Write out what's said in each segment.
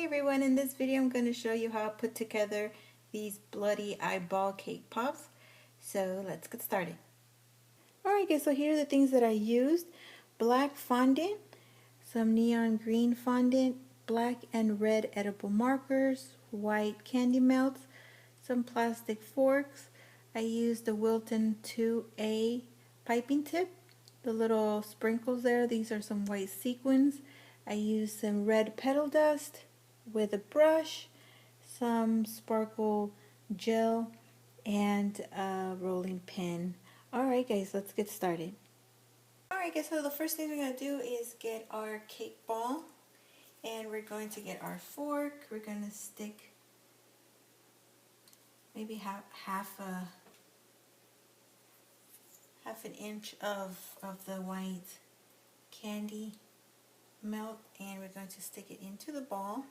everyone, in this video I'm going to show you how I put together these bloody eyeball cake pops. So let's get started. Alright guys, so here are the things that I used. Black fondant, some neon green fondant, black and red edible markers, white candy melts, some plastic forks. I used the Wilton 2A piping tip, the little sprinkles there, these are some white sequins. I used some red petal dust with a brush, some sparkle gel, and a rolling pin. Alright guys, let's get started. Alright guys, so the first thing we're going to do is get our cake ball, and we're going to get our fork. We're going to stick maybe half an inch of the white candy melt, and we're going to stick it into the ball.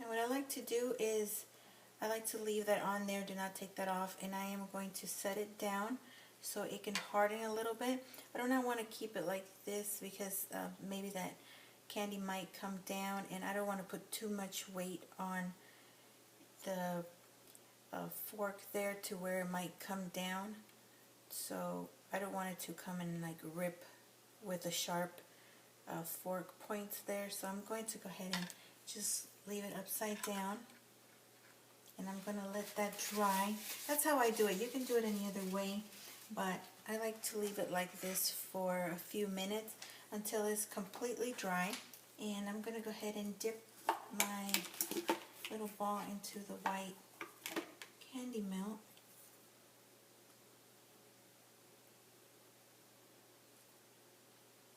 And what I like to do is I like to leave that on there, do not take that off, and I am going to set it down so it can harden a little bit. I do not want to keep it like this because maybe that candy might come down, and I don't want to put too much weight on the fork there to where it might come down. So I don't want it to come and like rip with the sharp fork points there. So I'm going to go ahead and just leave it upside down, and I'm going to let that dry. That's how I do it. You can do it any other way, but I like to leave it like this for a few minutes until it's completely dry. And I'm going to go ahead and dip my little ball into the white candy melt.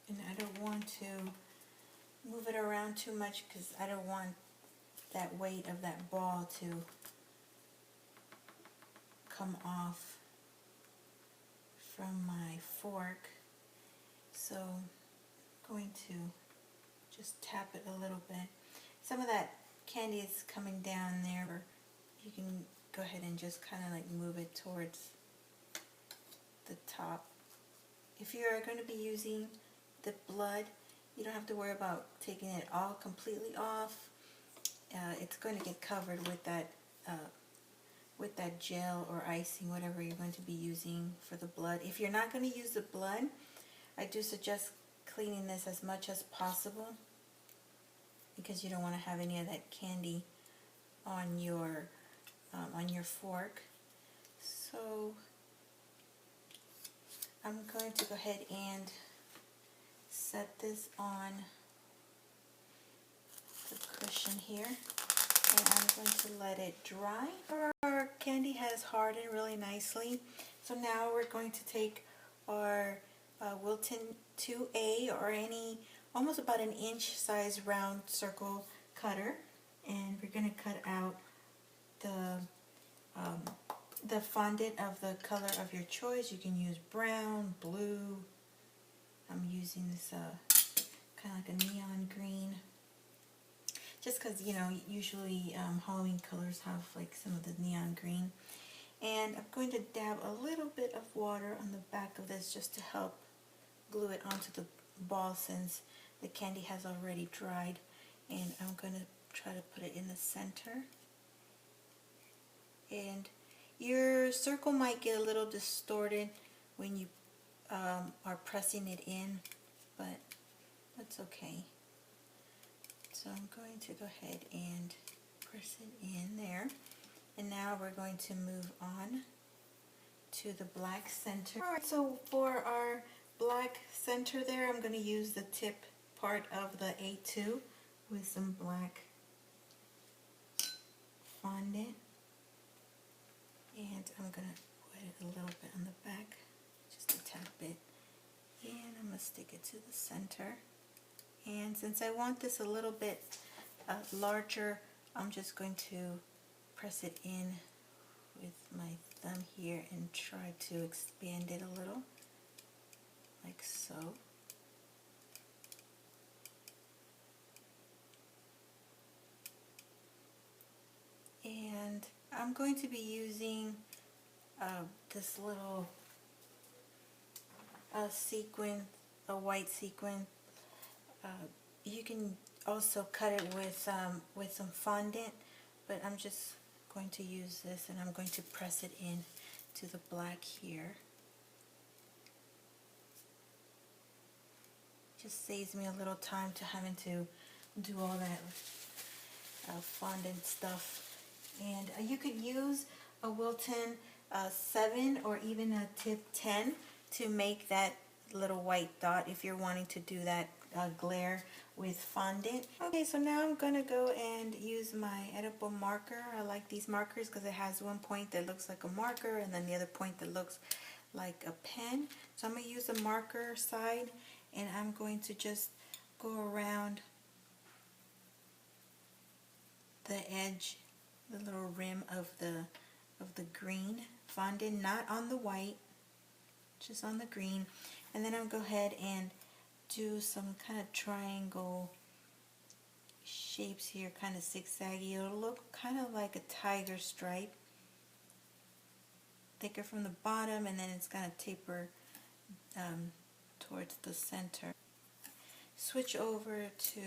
And I don't want to move it around too much because I don't want that weight of that ball to come off from my fork. So I'm going to just tap it a little bit. Some of that candy is coming down there, or you can go ahead and just kind of like move it towards the top. If you're going to be using the blood, you don't have to worry about taking it all completely off. It's going to get covered with that gel or icing, whatever you're going to be using for the blood. If you're not going to use the blood, I do suggest cleaning this as much as possible because you don't want to have any of that candy on your fork. So I'm going to go ahead and set this on the cushion here, and I'm going to let it dry. Our candy has hardened really nicely, so now we're going to take our Wilton 2A or any almost about an inch size round circle cutter, and we're going to cut out the fondant of the color of your choice. You can use brown, blue. I'm using this kind of like a neon green, just because, you know, usually Halloween colors have like some of the neon green. And I'm going to dab a little bit of water on the back of this just to help glue it onto the ball since the candy has already dried. And I'm going to try to put it in the center. And your circle might get a little distorted when you are pressing it in, but that's okay. So I'm going to go ahead and press it in there. And now we're going to move on to the black center. Alright, so for our black center there, I'm going to use the tip part of the A2 with some black fondant. And I'm going to put it a little bit on the back, just a tad bit. And I'm going to stick it to the center. And since I want this a little bit larger, I'm just going to press it in with my thumb here and try to expand it a little, like so. And I'm going to be using this little sequin, a white sequin. You can also cut it with some fondant, but I'm just going to use this and I'm going to press it in to the black here. Just saves me a little time to having to do all that fondant stuff. And you could use a Wilton 7 or even a tip 10 to make that little white dot if you're wanting to do that glare with fondant. Okay, so now I'm gonna go and use my edible marker. I like these markers because it has one point that looks like a marker and then the other point that looks like a pen. So I'm gonna use the marker side and I'm going to just go around the edge, the little rim of the green fondant, not on the white, just on the green. And then I'll go ahead and do some kind of triangle shapes here, kind of zigzaggy. It'll look kind of like a tiger stripe, thicker from the bottom, and then it's going to taper towards the center. Switch over to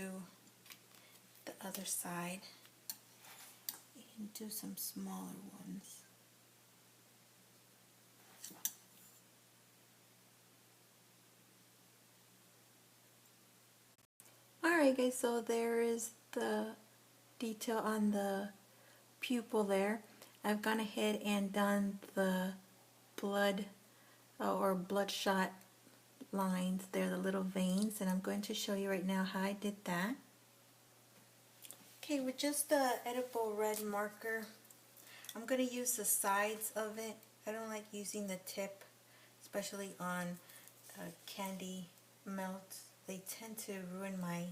the other side and do some smaller ones. Alright guys, so there is the detail on the pupil there. I've gone ahead and done the blood or bloodshot lines there, the little veins, and I'm going to show you right now how I did that. Okay, with just the edible red marker, I'm going to use the sides of it. I don't like using the tip, especially on candy melts. They tend to ruin my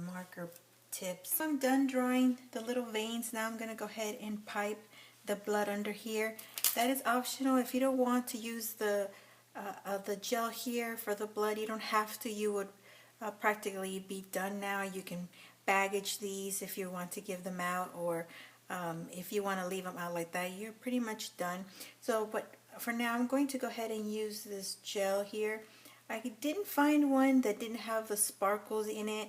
marker tips. So I'm done drawing the little veins. Now I'm going to go ahead and pipe the blood under here. That is optional. If you don't want to use the gel here for the blood, you don't have to. You would practically be done now. You can baggage these if you want to give them out, or if you want to leave them out like that, you're pretty much done. So, but for now, I'm going to go ahead and use this gel here. I didn't find one that didn't have the sparkles in it.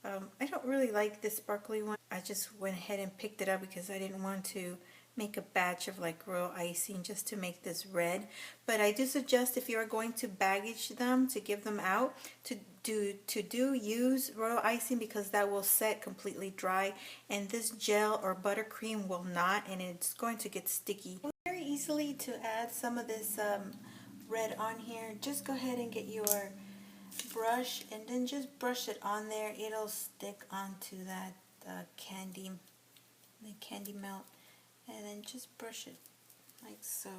I don't really like this sparkly one. I just went ahead and picked it up because I didn't want to make a batch of like royal icing just to make this red. But I do suggest, if you are going to baggage them to give them out, to use royal icing, because that will set completely dry, and this gel or buttercream will not, and it's going to get sticky. Very easily to add some of this red on here. Just go ahead and get your brush and then just brush it on there. It'll stick onto that candy melt, and then just brush it like so.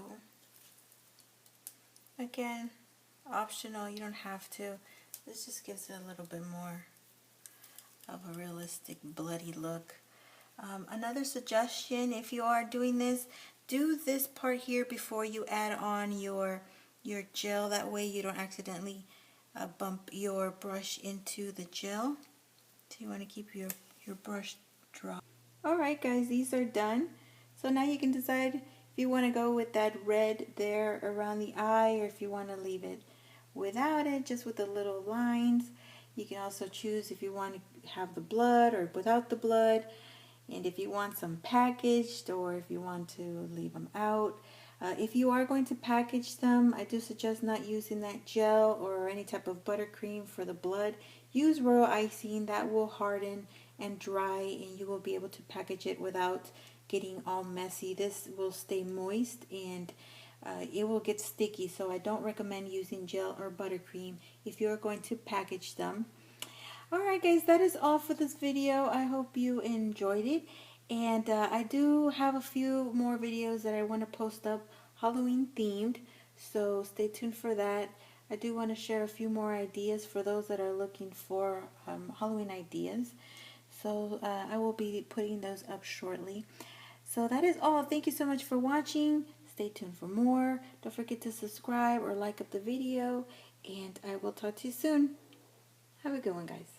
Again, optional, you don't have to. This just gives it a little bit more of a realistic bloody look. Another suggestion, if you are doing this, do this part here before you add on your gel. That way you don't accidentally bump your brush into the gel. So you want to keep your brush dry. Alright guys, these are done. So now you can decide if you want to go with that red there around the eye, or if you want to leave it without it, just with the little lines. You can also choose if you want to have the blood or without the blood, and if you want some packaged, or if you want to leave them out. If you are going to package them, I do suggest not using that gel or any type of buttercream for the blood. Use royal icing. That will harden and dry, and you will be able to package it without getting all messy. This will stay moist, and it will get sticky, so I don't recommend using gel or buttercream if you're going to package them. Alright guys, that is all for this video. I hope you enjoyed it. And I do have a few more videos that I want to post up Halloween themed, so stay tuned for that. I do want to share a few more ideas for those that are looking for Halloween ideas. So I will be putting those up shortly. So that is all. Thank you so much for watching. Stay tuned for more. Don't forget to subscribe or like up the video, and I will talk to you soon. Have a good one, guys.